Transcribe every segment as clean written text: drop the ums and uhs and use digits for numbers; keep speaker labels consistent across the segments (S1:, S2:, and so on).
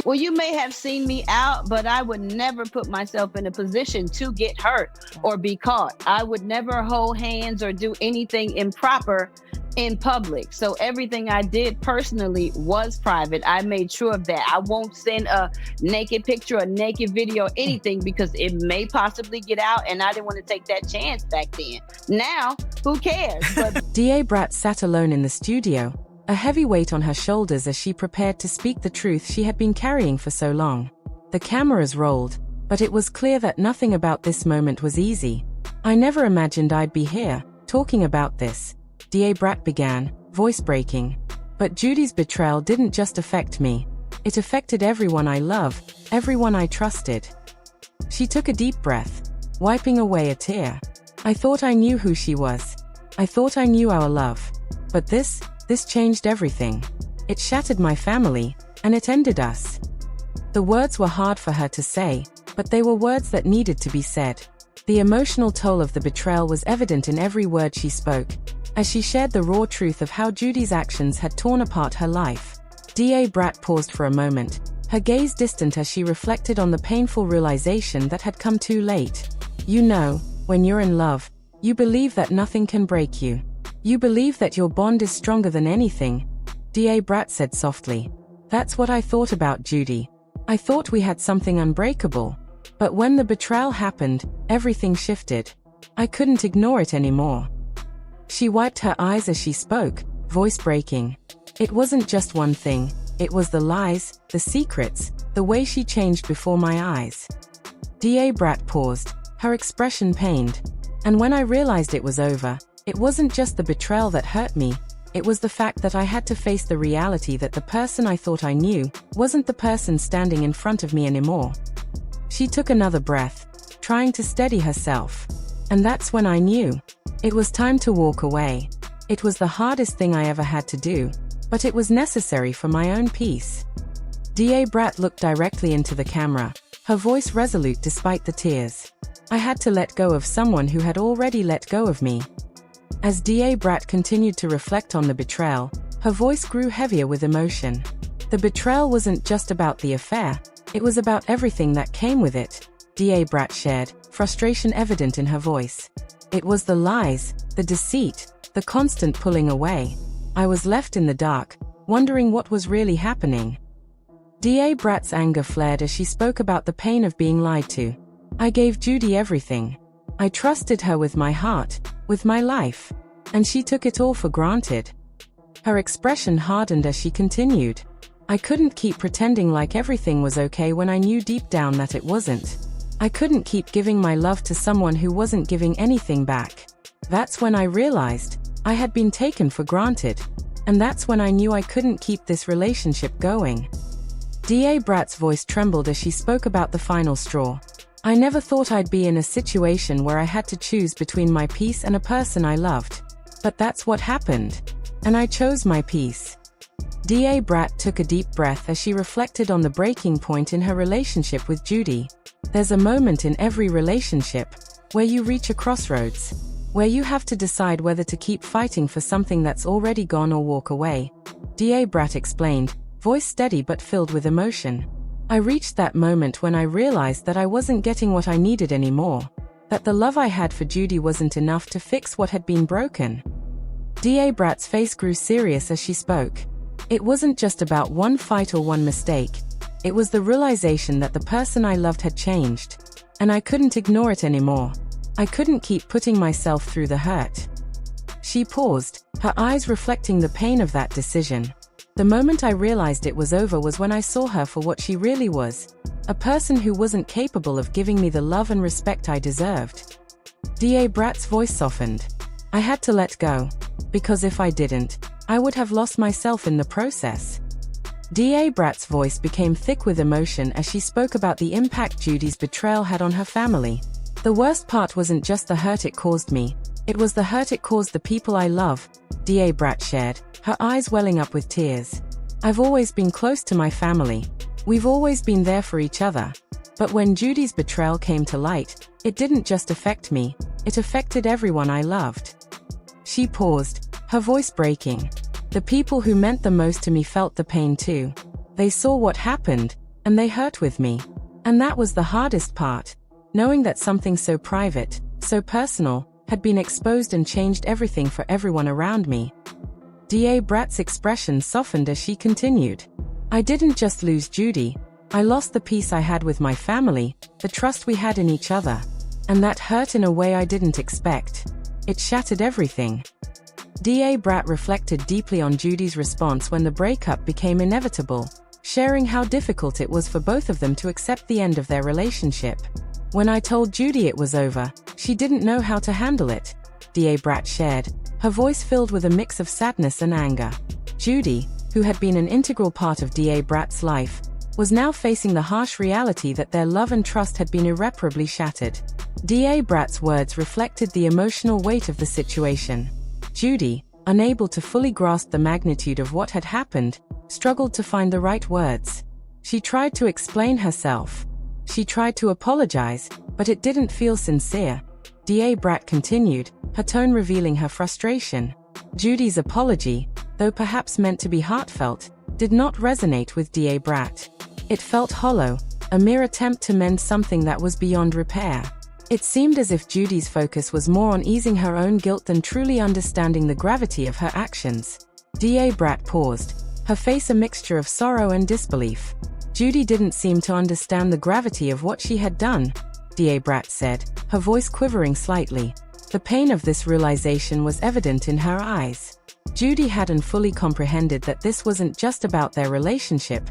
S1: Well, you may have seen me out, but I would never put myself in a position to get hurt or be caught. I would never hold hands or do anything improper in public. So everything I did personally was private. I made sure of that. I won't send a naked picture, a naked video, anything because it may possibly get out, and I didn't want to take that chance back then. Now, who cares? But
S2: DA Brat sat alone in the studio, a heavy weight on her shoulders as she prepared to speak the truth she had been carrying for so long. The cameras rolled, but it was clear that nothing about this moment was easy. I never imagined I'd be here, talking about this, DA Brat began, voice breaking. But Judy's betrayal didn't just affect me. It affected everyone I love, everyone I trusted. She took a deep breath, wiping away a tear. I thought I knew who she was. I thought I knew our love. But this changed everything. It shattered my family, and it ended us. The words were hard for her to say, but they were words that needed to be said. The emotional toll of the betrayal was evident in every word she spoke, as she shared the raw truth of how Judy's actions had torn apart her life. DA Brat paused for a moment, her gaze distant as she reflected on the painful realization that had come too late. You know, when you're in love, you believe that nothing can break you. You believe that your bond is stronger than anything, DA Brat said softly. That's what I thought about Judy. I thought we had something unbreakable. But when the betrayal happened, everything shifted. I couldn't ignore it anymore. She wiped her eyes as she spoke, voice breaking. It wasn't just one thing, it was the lies, the secrets, the way she changed before my eyes. DA Brat paused, her expression pained. And when I realized it was over, it wasn't just the betrayal that hurt me, it was the fact that I had to face the reality that the person I thought I knew wasn't the person standing in front of me anymore. She took another breath, trying to steady herself. And that's when I knew. It was time to walk away. It was the hardest thing I ever had to do, but it was necessary for my own peace. DA Brat looked directly into the camera, her voice resolute despite the tears. I had to let go of someone who had already let go of me. As DA Brat continued to reflect on the betrayal, her voice grew heavier with emotion. The betrayal wasn't just about the affair, it was about everything that came with it, DA Brat shared, frustration evident in her voice. It was the lies, the deceit, the constant pulling away. I was left in the dark, wondering what was really happening. DA Brat's anger flared as she spoke about the pain of being lied to. I gave Judy everything. I trusted her with my heart, with my life. And she took it all for granted. Her expression hardened as she continued. I couldn't keep pretending like everything was okay when I knew deep down that it wasn't. I couldn't keep giving my love to someone who wasn't giving anything back. That's when I realized I had been taken for granted. And that's when I knew I couldn't keep this relationship going. DA Brat's voice trembled as she spoke about the final straw. I never thought I'd be in a situation where I had to choose between my peace and a person I loved. But that's what happened. And I chose my peace. DA Brat took a deep breath as she reflected on the breaking point in her relationship with Judy. There's a moment in every relationship where you reach a crossroads, where you have to decide whether to keep fighting for something that's already gone or walk away. DA Brat explained, voice steady but filled with emotion. I reached that moment when I realized that I wasn't getting what I needed anymore, that the love I had for Judy wasn't enough to fix what had been broken. DA Brat's face grew serious as she spoke. It wasn't just about one fight or one mistake. It was the realization that the person I loved had changed. And I couldn't ignore it anymore. I couldn't keep putting myself through the hurt. She paused, her eyes reflecting the pain of that decision. The moment I realized it was over was when I saw her for what she really was. A person who wasn't capable of giving me the love and respect I deserved. DA Brat's voice softened. I had to let go. Because if I didn't, I would have lost myself in the process. DA Brat's voice became thick with emotion as she spoke about the impact Judy's betrayal had on her family. The worst part wasn't just the hurt it caused me, it was the hurt it caused the people I love, DA Brat shared, her eyes welling up with tears. I've always been close to my family. We've always been there for each other. But when Judy's betrayal came to light, it didn't just affect me, it affected everyone I loved. She paused, her voice breaking. The people who meant the most to me felt the pain too. They saw what happened, and they hurt with me. And that was the hardest part, knowing that something so private, so personal, had been exposed and changed everything for everyone around me. DA Brat's expression softened as she continued. I didn't just lose Judy, I lost the peace I had with my family, the trust we had in each other. And that hurt in a way I didn't expect. It shattered everything. DA Brat reflected deeply on Judy's response when the breakup became inevitable, sharing how difficult it was for both of them to accept the end of their relationship. When I told Judy it was over, she didn't know how to handle it, DA Brat shared, her voice filled with a mix of sadness and anger. Judy, who had been an integral part of DA Brat's life, was now facing the harsh reality that their love and trust had been irreparably shattered. DA Brat's words reflected the emotional weight of the situation. Judy, unable to fully grasp the magnitude of what had happened, struggled to find the right words. She tried to explain herself. She tried to apologize, but it didn't feel sincere. DA Brat continued, her tone revealing her frustration. Judy's apology, though perhaps meant to be heartfelt, did not resonate with DA Brat. It felt hollow, a mere attempt to mend something that was beyond repair. It seemed as if Judy's focus was more on easing her own guilt than truly understanding the gravity of her actions. DA Brat paused, her face a mixture of sorrow and disbelief. Judy didn't seem to understand the gravity of what she had done, DA Brat said, her voice quivering slightly. The pain of this realization was evident in her eyes. Judy hadn't fully comprehended that this wasn't just about their relationship.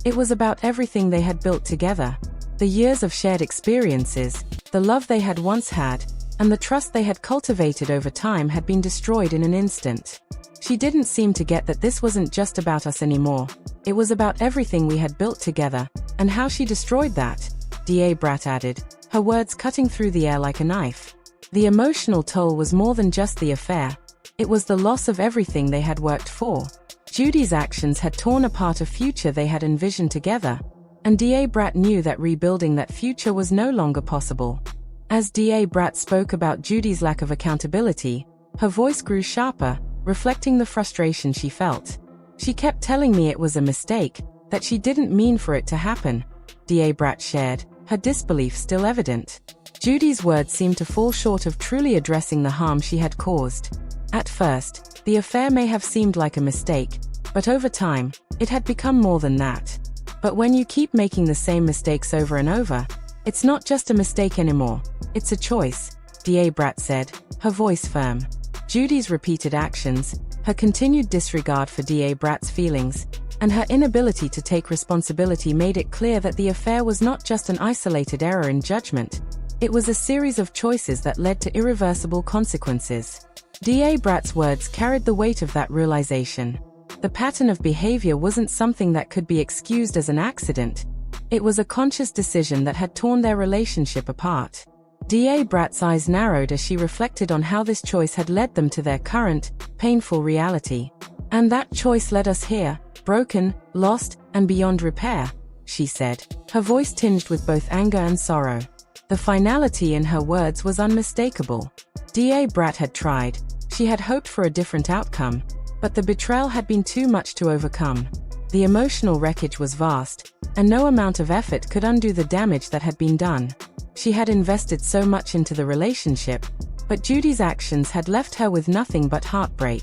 S2: It was about everything they had built together. The years of shared experiences, the love they had once had, and the trust they had cultivated over time had been destroyed in an instant. She didn't seem to get that this wasn't just about us anymore. It was about everything we had built together, and how she destroyed that, DA Brat added, her words cutting through the air like a knife. The emotional toll was more than just the affair. It was the loss of everything they had worked for. Judy's actions had torn apart a future they had envisioned together, and DA Brat knew that rebuilding that future was no longer possible. As DA Brat spoke about Judy's lack of accountability, her voice grew sharper, reflecting the frustration she felt. She kept telling me it was a mistake, that she didn't mean for it to happen, DA Brat shared, her disbelief still evident. Judy's words seemed to fall short of truly addressing the harm she had caused. At first, the affair may have seemed like a mistake, but over time, it had become more than that. But when you keep making the same mistakes over and over, it's not just a mistake anymore, it's a choice, DA Brat said, her voice firm. Judy's repeated actions, her continued disregard for DA Brat's feelings, and her inability to take responsibility made it clear that the affair was not just an isolated error in judgment. It was a series of choices that led to irreversible consequences. DA Brat's words carried the weight of that realization. The pattern of behavior wasn't something that could be excused as an accident. It was a conscious decision that had torn their relationship apart. DA Brat's eyes narrowed as she reflected on how this choice had led them to their current, painful reality. And that choice led us here, broken, lost, and beyond repair, she said, her voice tinged with both anger and sorrow. The finality in her words was unmistakable. DA Brat had tried. She had hoped for a different outcome, but the betrayal had been too much to overcome. The emotional wreckage was vast, and no amount of effort could undo the damage that had been done. She had invested so much into the relationship, but Judy's actions had left her with nothing but heartbreak.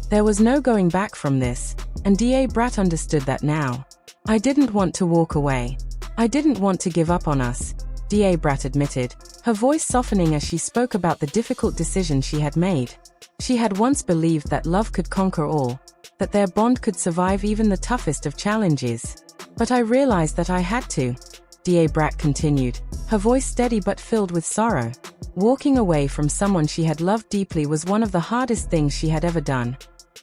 S2: There was no going back from this, and DA Brat understood that now. I didn't want to walk away. I didn't want to give up on us, DA Brat admitted, her voice softening as she spoke about the difficult decision she had made. She had once believed that love could conquer all, that their bond could survive even the toughest of challenges. But I realized that I had to, DA Brat continued, her voice steady but filled with sorrow. Walking away from someone she had loved deeply was one of the hardest things she had ever done.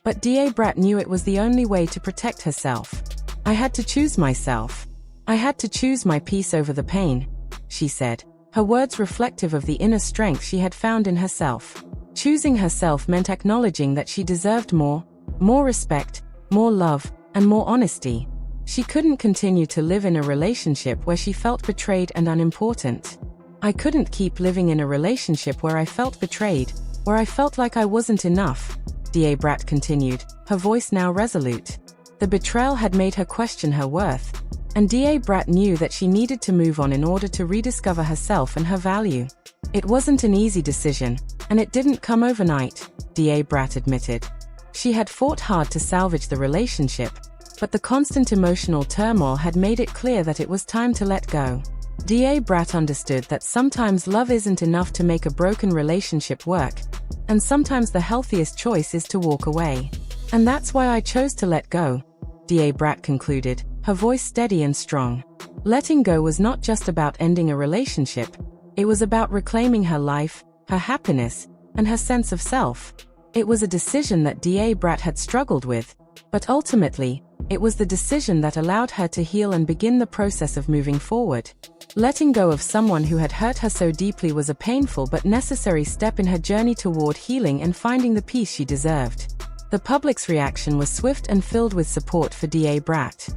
S2: But DA Brat knew it was the only way to protect herself. I had to choose myself. I had to choose my peace over the pain, she said, her words reflective of the inner strength she had found in herself. Choosing herself meant acknowledging that she deserved more respect, more love, and more honesty. She couldn't continue to live in a relationship where she felt betrayed and unimportant. I couldn't keep living in a relationship where I felt betrayed, where I felt like I wasn't enough, DA Brat continued, her voice now resolute. The betrayal had made her question her worth, And DA Brat knew that she needed to move on in order to rediscover herself and her value. It wasn't an easy decision, and it didn't come overnight, DA Brat admitted. She had fought hard to salvage the relationship, but the constant emotional turmoil had made it clear that it was time to let go. DA Brat understood that sometimes love isn't enough to make a broken relationship work, and sometimes the healthiest choice is to walk away. And that's why I chose to let go, DA Brat concluded, her voice steady and strong. Letting go was not just about ending a relationship, it was about reclaiming her life, her happiness, and her sense of self. It was a decision that DA Brat had struggled with, but ultimately, it was the decision that allowed her to heal and begin the process of moving forward. Letting go of someone who had hurt her so deeply was a painful but necessary step in her journey toward healing and finding the peace she deserved. The public's reaction was swift and filled with support for DA Brat.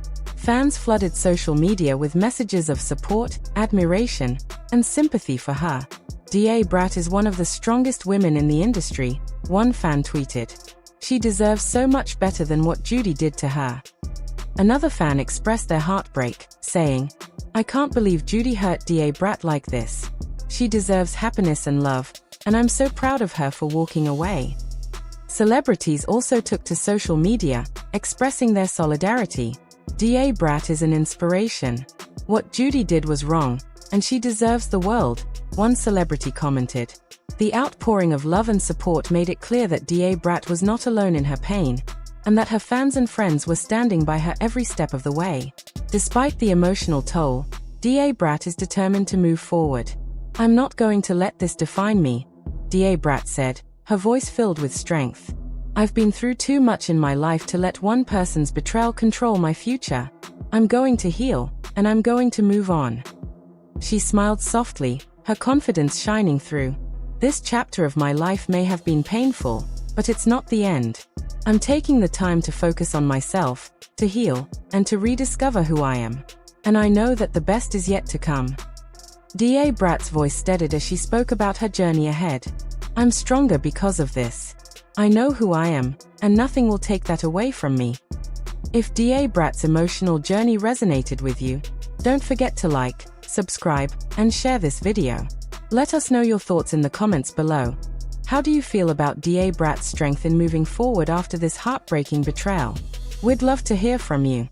S2: Fans flooded social media with messages of support, admiration, and sympathy for her. DA Brat is one of the strongest women in the industry, one fan tweeted. She deserves so much better than what Judy did to her. Another fan expressed their heartbreak, saying, I can't believe Judy hurt DA Brat like this. She deserves happiness and love, and I'm so proud of her for walking away. Celebrities also took to social media, expressing their solidarity. DA Brat is an inspiration. What Judy did was wrong, and she deserves the world, one celebrity commented. The outpouring of love and support made it clear that DA Brat was not alone in her pain, and that her fans and friends were standing by her every step of the way. Despite the emotional toll, DA Brat is determined to move forward. I'm not going to let this define me, DA Brat said, her voice filled with strength. I've been through too much in my life to let one person's betrayal control my future. I'm going to heal, and I'm going to move on. She smiled softly, her confidence shining through. This chapter of my life may have been painful, but it's not the end. I'm taking the time to focus on myself, to heal, and to rediscover who I am. And I know that the best is yet to come. DA Brat's voice steadied as she spoke about her journey ahead. I'm stronger because of this. I know who I am, and nothing will take that away from me. If DA Brat's emotional journey resonated with you, don't forget to like, subscribe, and share this video. Let us know your thoughts in the comments below. How do you feel about DA Brat's strength in moving forward after this heartbreaking betrayal? We'd love to hear from you.